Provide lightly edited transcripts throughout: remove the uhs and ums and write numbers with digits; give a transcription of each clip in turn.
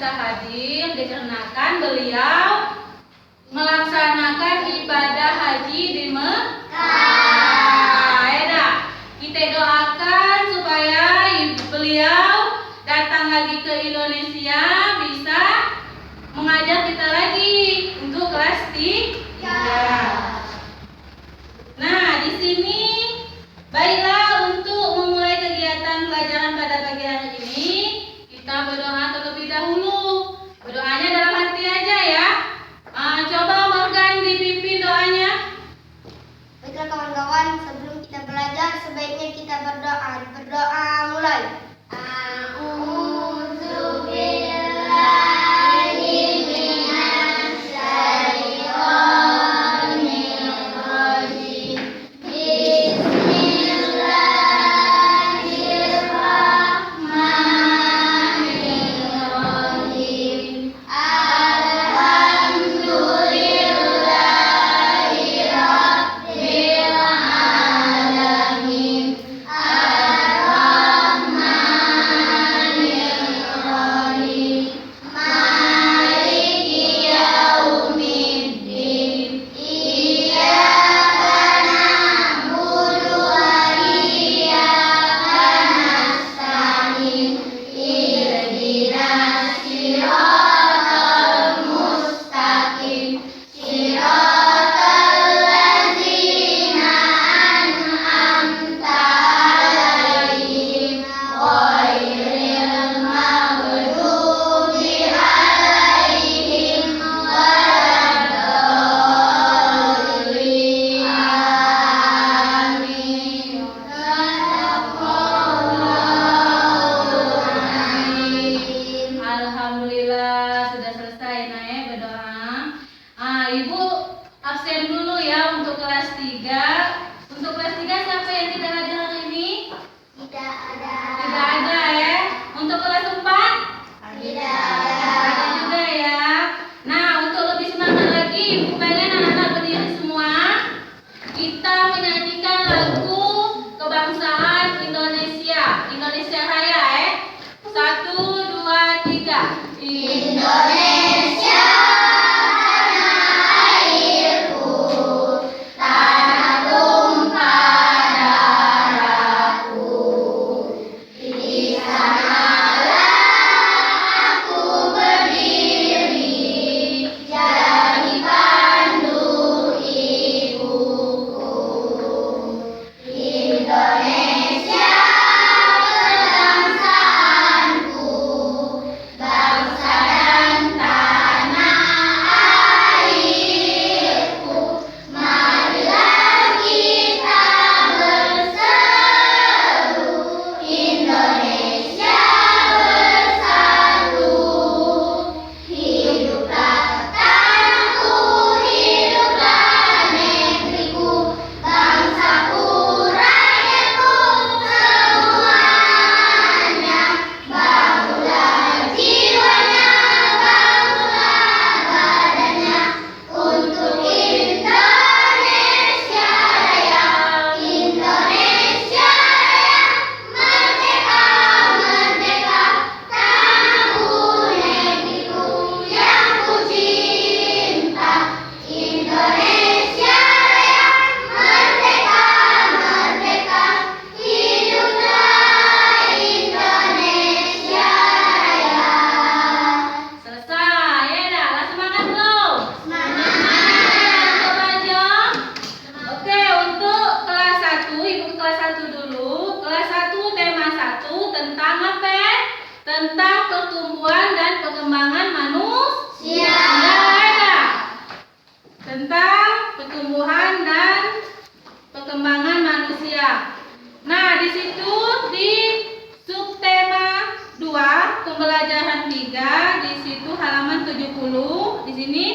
bisa hadir dikarenakan beliau melaksanakan ibadah haji di Mekah. Kita doakan supaya beliau datang lagi ke Indonesia bisa mengajar kita lagi untuk kelas 3. Nah, di sini baiklah untuk memulai kegiatan pelajaran pada pagi hari ini kita berdoa terlebih dahulu. Berdoanya dalam hati aja ya. Coba Morgan dipimpin doanya. Baiklah kawan-kawan, sebelum kita belajar sebaiknya kita berdoa. Berdoa mulai. Ibu absen dulu ya untuk kelas 3. Untuk kelas 3 siapa yang tidak hadir hari ini? Tidak ada. Tidak ada ya. Untuk kelas 4? Tidak ada. Ada juga ya. Nah, untuk lebih semangat lagi, Ibu pengen anak-anak berdiri semua. Kita menyanyikan lagu kebangsaan Indonesia. Indonesia Raya 1, 2, 3. Indonesia. Tentang pertumbuhan dan perkembangan manusia. Tentang pertumbuhan dan perkembangan manusia. Nah, di situ di subtema 2 pembelajaran 3 di situ halaman 70 di sini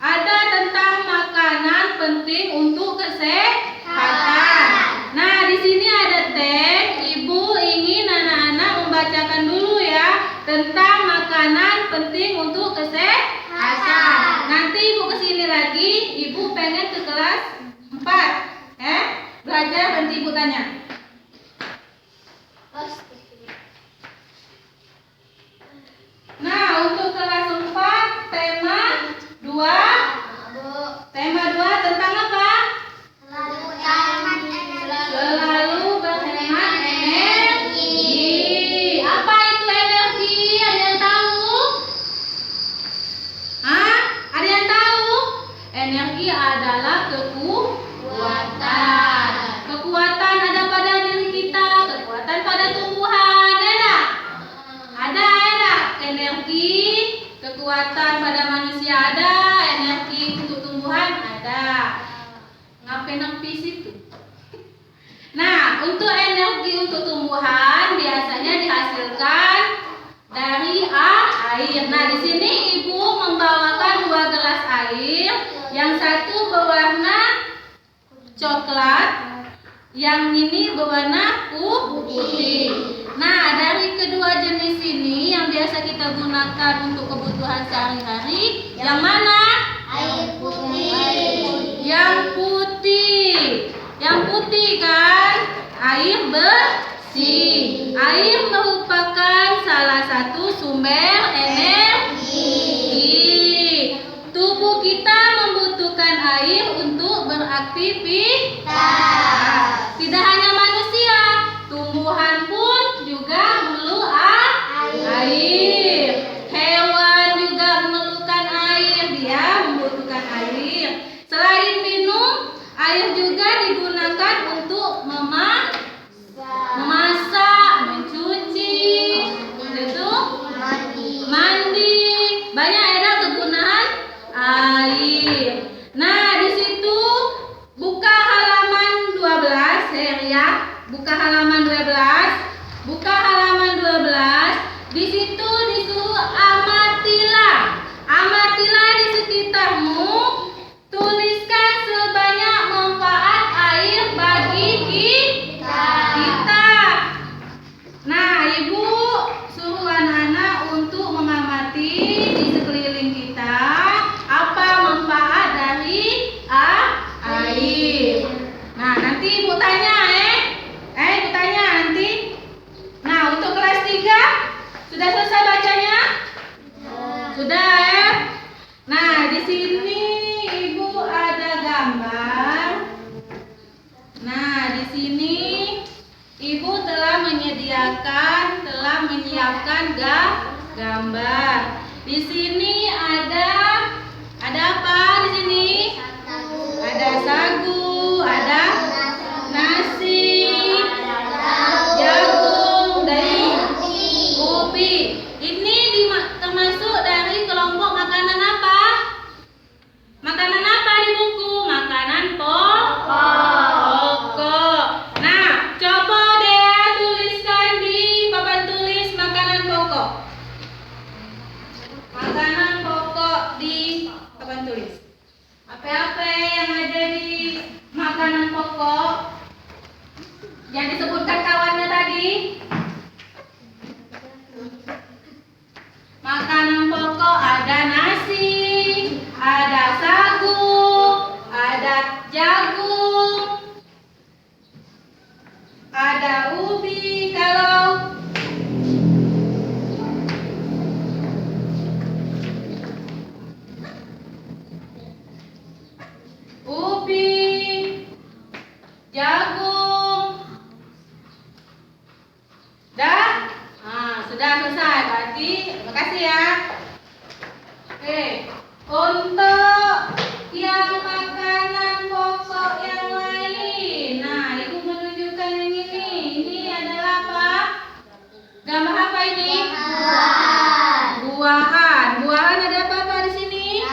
ada tentang makanan penting untuk kesehatan. Nah, di sini ada teks. Ibu ingin anak-anak membacakan dulu ya tentang makanan penting untuk kesehatan. Nanti Ibu kesini lagi, Ibu pengen ke kelas 4 belajar, nanti Ibu tanya. Nah, untuk kekuatan pada manusia ada, energi untuk tumbuhan ada. Ngapain nepis itu? Nah, untuk energi untuk tumbuhan biasanya dihasilkan dari air. Nah, di sini Ibu membawakan 2 gelas air, yang satu berwarna coklat, yang ini berwarna putih. Nah, dari kedua jenis ini yang biasa kita gunakan untuk kebutuhan sehari-hari, yang mana? Air putih. Yang putih. Yang putih kan? Air bersih. Air merupakan salah satu sumber energi. Tubuh kita membutuhkan air untuk beraktivitas. Tidak hanya manusia, tumbuhan pun juga perlu air. Hewan juga memerlukan air, dia membutuhkan air. Selain minum, air juga digunakan untuk memasak, mencuci, itu mandi. Banyak ada kegunaan air. Nah, di situ buka halaman 12 ya. Buka halaman 12. Buka halaman 12. Di situ disuruh amatilah. Amatilah di sekitarmu. Tuliskan sebanyak manfaat air bagi kita. Nah, Ibu suruh anak-anak untuk mengamati di sekeliling kita apa manfaat dari air. Nah, nanti Ibu tanya Ibu tanya nanti. Nah, untuk kelas 3 sudah selesai bacanya? Sudah ya? Nah, di sini Ibu ada gambar. Nah, di sini Ibu telah menyiapkan gambar. Di sini ada apa di sini? Ada sagu, ada nasi, jagung, dari ubi. Ini termasuk dari kelompok makanan apa? Makanan apa di buku? Makanan pokok. Nah, coba Dea tuliskan di papan tulis makanan pokok. Makanan pokok di papan tulis. Apa-apa yang ada di makanan pokok yang disebutkan kawannya tadi? Makanan pokok ada nasi, ada sagu, ada jagung, ada ubi. Kalau ubi, jagung, dah? Sudah selesai. Berarti terima kasih ya. Oke, untuk yang makanan pokok yang lain. Nah, Ibu menunjukkan yang ini. Ini adalah apa? Gambar apa ini? Buahan. Buahan ada apa di sini?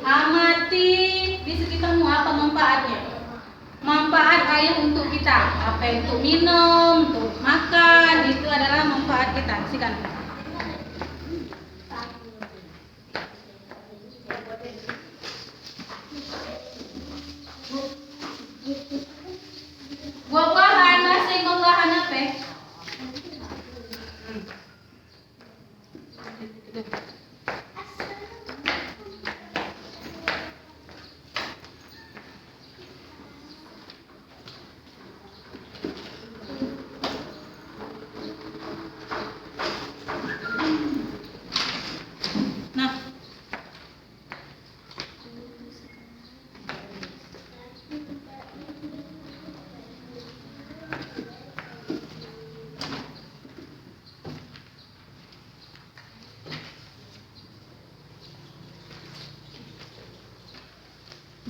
Amati di sekitarmu apa manfaatnya. Manfaat air untuk kita. Apa untuk minum, untuk makan, itu adalah manfaat kita. Silakan. Buah-buahan, nasi, buah-buahan apa?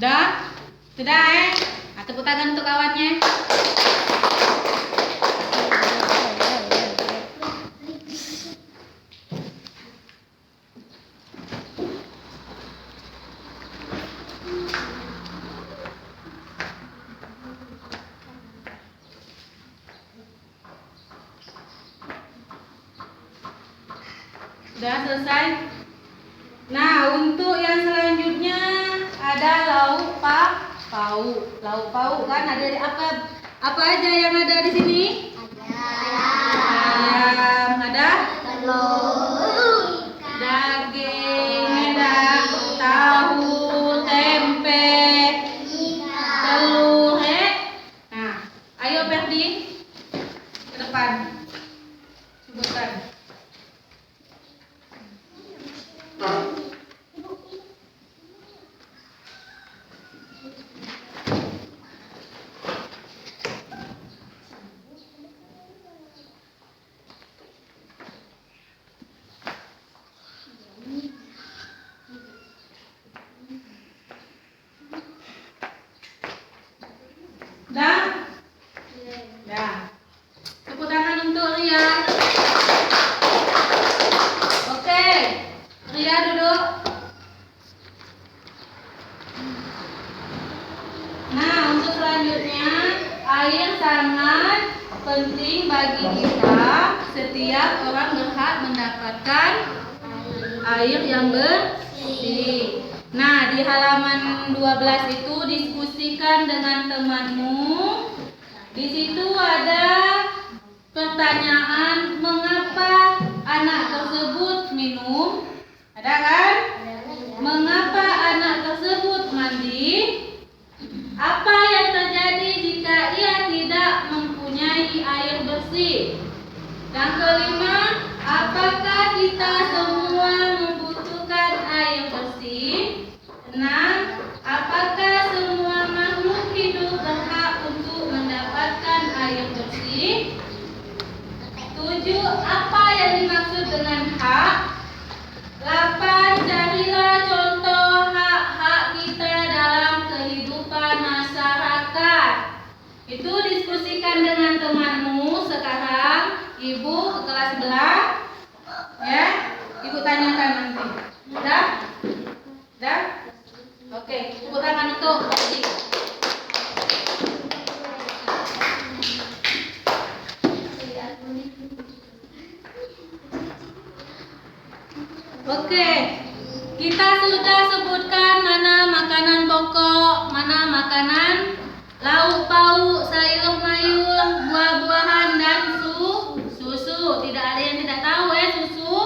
Udah? Sudah Nah, tepuk tangan untuk kawannya. Sudah selesai? Nah, untuk yang selanjutnya ada lauk pauk. Lauk pauk kan ada apa aja yang ada di sini? Ayam, ada daging, ada tahu, tempe, telur, Nah, ayo Ferdi ke depan. Sebutkan. Dah? Dah. Tepuk tangan untuk Ria. Oke. Ria duduk. Nah, untuk selanjutnya, air sangat penting bagi kita. Setiap orang berhak mendapatkan air yang bersih. Nah, di halaman 12 itu diskusikan dengan temanmu. Di situ ada pertanyaan, mengapa anak tersebut minum? Ada kan? Mengapa anak tersebut mandi? Apa yang terjadi jika ia tidak mempunyai air bersih? Yang kelima, apakah kita semua membutuhkan air bersih? 6. Apakah semua makhluk hidup berhak untuk mendapatkan air bersih? 7. Apa yang dimaksud dengan hak? 8. Carilah contoh hak-hak kita dalam kehidupan masyarakat. Itu diskusikan dengan temanmu. Sekarang Ibu ke kelas sebelah. Ya, Ibu tanyakan nanti. Udah? Udah? Oke, tepuk tangan untuk Ferdi. Oke, kita sudah sebutkan mana makanan pokok, mana makanan lauk pauk, sayur mayur, buah-buahan dan susu. Tidak ada yang tidak tahu susu.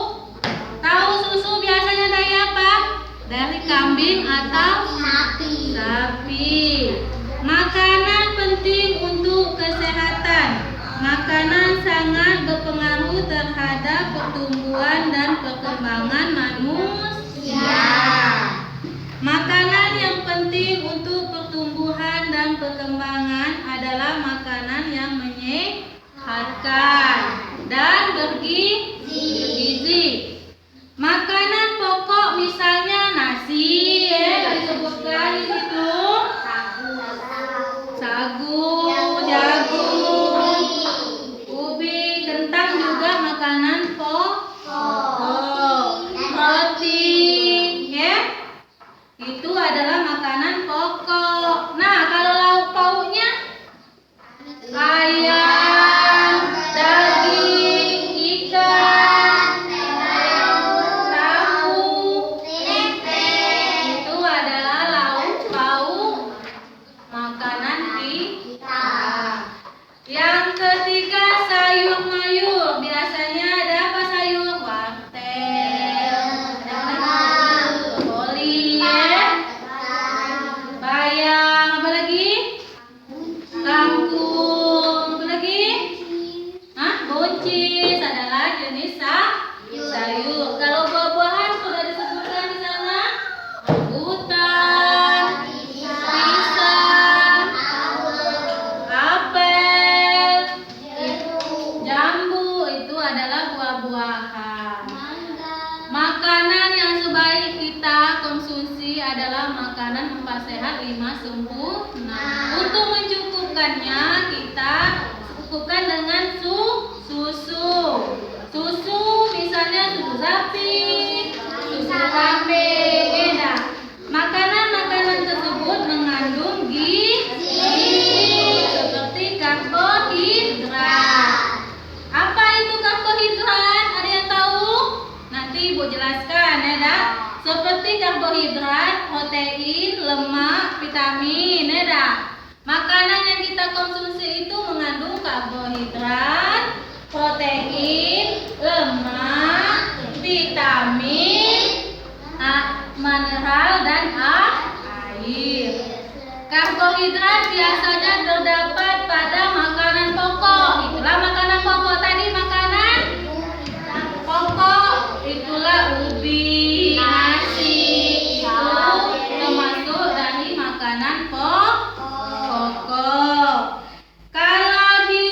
Tahu susu biasanya dari apa? Dari kambing atau sapi. Makanan penting untuk kesehatan. Makanan sangat berpengaruh terhadap pertumbuhan dan perkembangan manusia. Makanan yang penting untuk pertumbuhan dan perkembangan adalah makanan yang menyehatkan dan bergizi. Makanan pokok misalnya nasi, disebutkan di situ. Sagu, jagung, ubi, kentang juga makanan pokok. Roti, itu adalah makanan pokok. Nah, kalau lauk pauknya ayam, sehat 5 sempurna. Untuk mencukupkannya kita cukupkan dengan susu. Susu misalnya susu sapi, susu kambing, beda. Makanan-makanan tersebut mengandung gizi seperti karbohidrat. Apa itu karbohidrat? Ada yang tahu? Nanti Ibu jelaskan ya, dah. Seperti karbohidrat, protein, lemak, vitamin, ya, dah. Makanan yang kita konsumsi itu mengandung karbohidrat, protein, lemak, vitamin, mineral dan air. Karbohidrat biasanya terdapat pada makanan pokok. Itulah makanan pokok tadi, makanan pokok. Itulah ubi, nasi, itu termasuk dari makanan pokok. Kalau di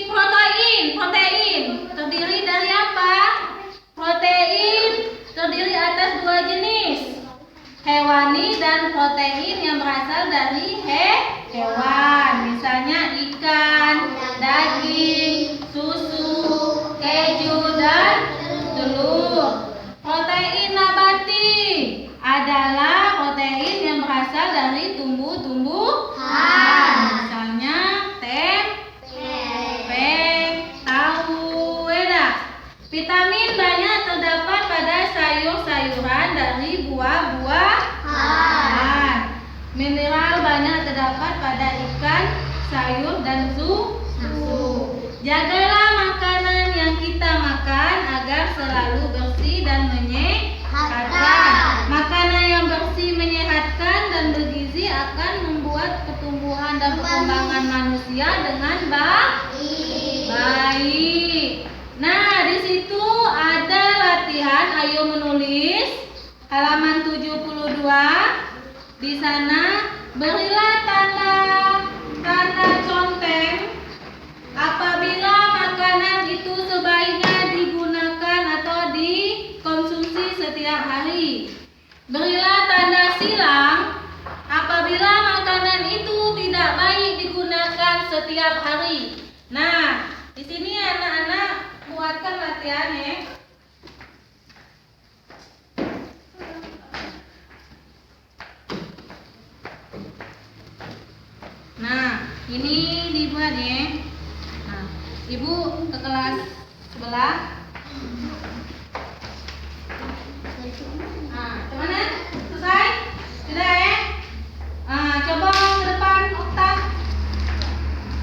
protein terdiri dari apa? Protein terdiri atas 2 jenis, hewani dan protein yang berasal dari hewan. Misalnya ikan, daging, susu, keju, dan telur. Protein nabati adalah protein yang berasal dari tumbuh-tumbuhan. Misalnya tempe, tahu, vitamin banyak terdapat pada sayur-sayuran dari buah-buahan. Mineral banyak terdapat pada ikan, sayur, dan susu. Jagalah makanan yang kita makan agar selalu bersih dan menyehatkan. Makanan yang bersih, menyehatkan, dan bergizi akan membuat pertumbuhan dan perkembangan manusia dengan baik. Nah, di situ ada latihan. Ayo menulis halaman 72. Di sana berilah tanda conteng apabila makanan itu sebaiknya digunakan atau dikonsumsi setiap hari. Berilah tanda silang apabila makanan itu tidak baik digunakan setiap hari. Nah, di sini anak-anak buatkan latihannya. Nah, ini dibuat ya. Nah, Ibu ke kelas sebelah. Nah, gimana? Selesai? Sudah ya? Nah, coba ke depan oktav.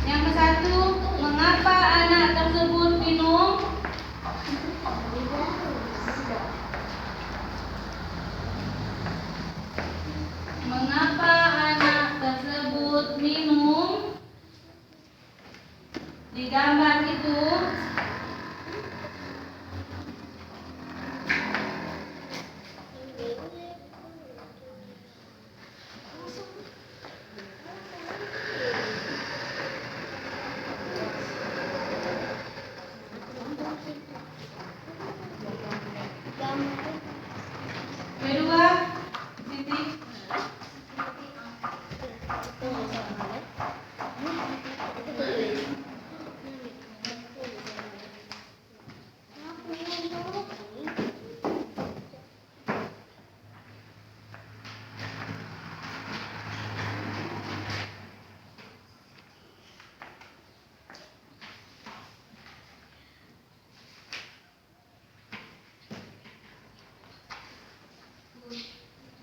Yang ke satu, mengapa anak tersebut minum? Mengapa anak tersebut minum? Di gambar itu kedua titik.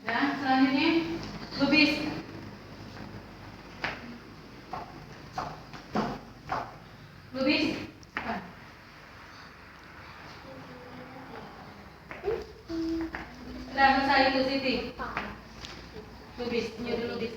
Dan selanjutnya lubis. Lubis. Sudah selesai itu Siti. Lubis, nyuri lubis.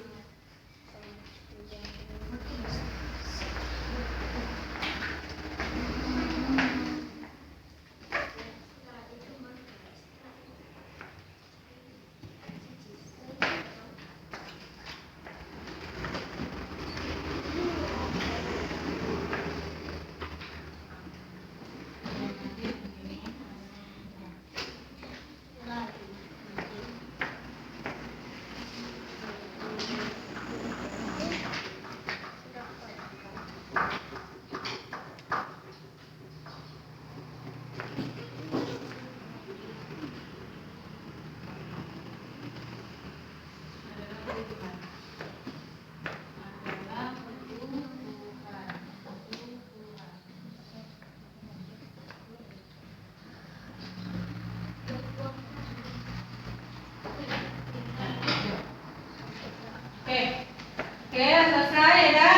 Oke, selesai ya.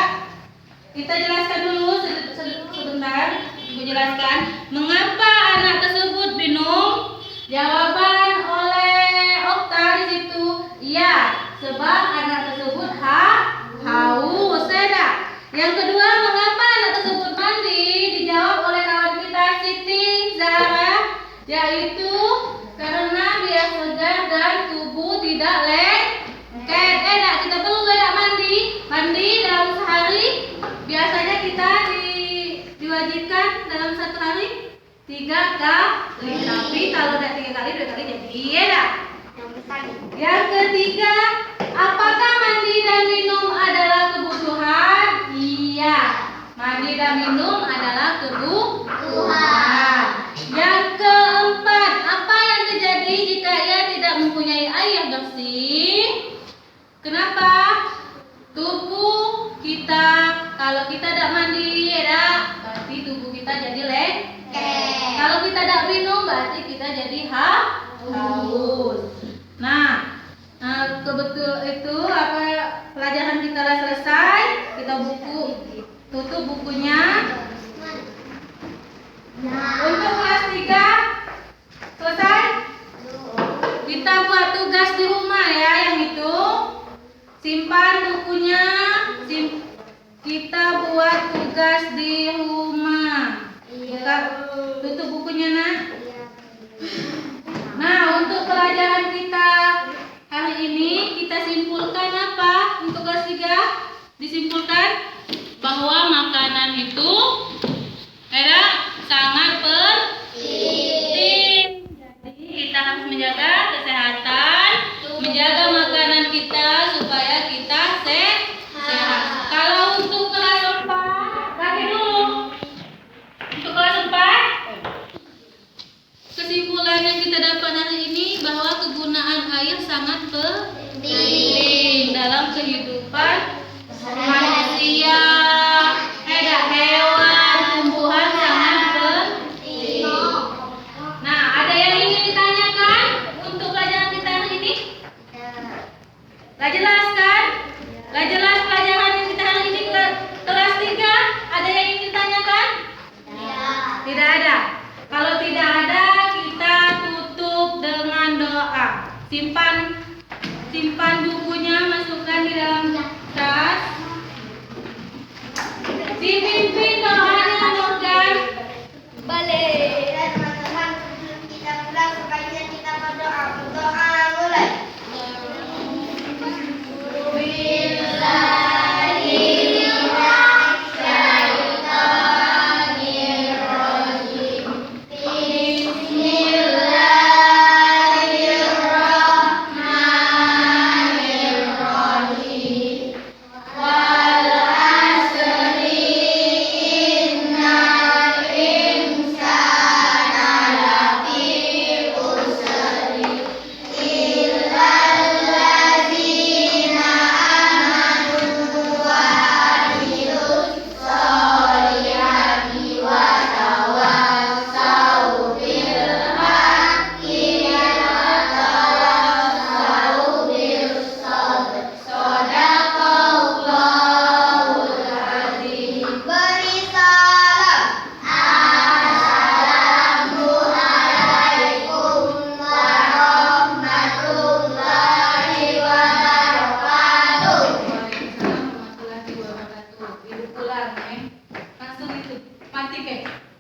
Kita jelaskan dulu sebentar. Ibu jelaskan mengapa anak tersebut minum. Jawaban oleh Okta di situ, iya, sebab anak tersebut haus. Ada. Yang kedua, mengapa anak tersebut mandi? Dijawab oleh kawan kita Siti Zahra, yaitu karena biar segar dan tubuh tidak lengket. Kita perlu tidak mandi dalam sehari. Biasanya kita diwajibkan dalam satu hari 3 kali. Tapi kalau tidak 3 kali, 2 kali jadi ya. Yang ketiga, apakah mandi dan minum adalah kebutuhan? Iya, mandi dan minum adalah kebutuhan. Yang keempat, apa yang terjadi jika ia tidak mempunyai air bersih? Kenapa? Tubuh kita, kalau kita tidak mandi, ya, berarti tubuh kita jadi lengket. Kalau kita tidak minum, berarti kita jadi haus. Nah, kebetul itu apa pelajaran kita sudah selesai. Kita tutup bukunya. Untuk kelas 3 selesai. Kita buat tugas di rumah ya, yang itu simpan bukunya. Kita buat tugas di rumah. Tutup bukunya, nak. Nah, untuk pelajaran kita hari ini kita simpulkan apa? Untuk kelas 3 disimpulkan bahwa makanan itu sangat penting. Jadi kita harus menjaga kesehatan, menjaga makanan kita supaya kita sehat. Kalau untuk kelas 4, lagi dulu. Untuk kelas 4, kesimpulan yang kita dapat hari ini bahwa kegunaan air sangat penting dalam kehidupan manusia, hewan, tumbuhan sangat penting. Nah, ada yang ingin ditanyakan untuk pelajaran kita hari ini? Gak jelas kan? Gak jelas pelajaran yang kita hari ini kelas 3? Ada yang ingin ditanyakan? Tidak ada. Kalau tidak ada, kita tutup dengan doa. Simpan buku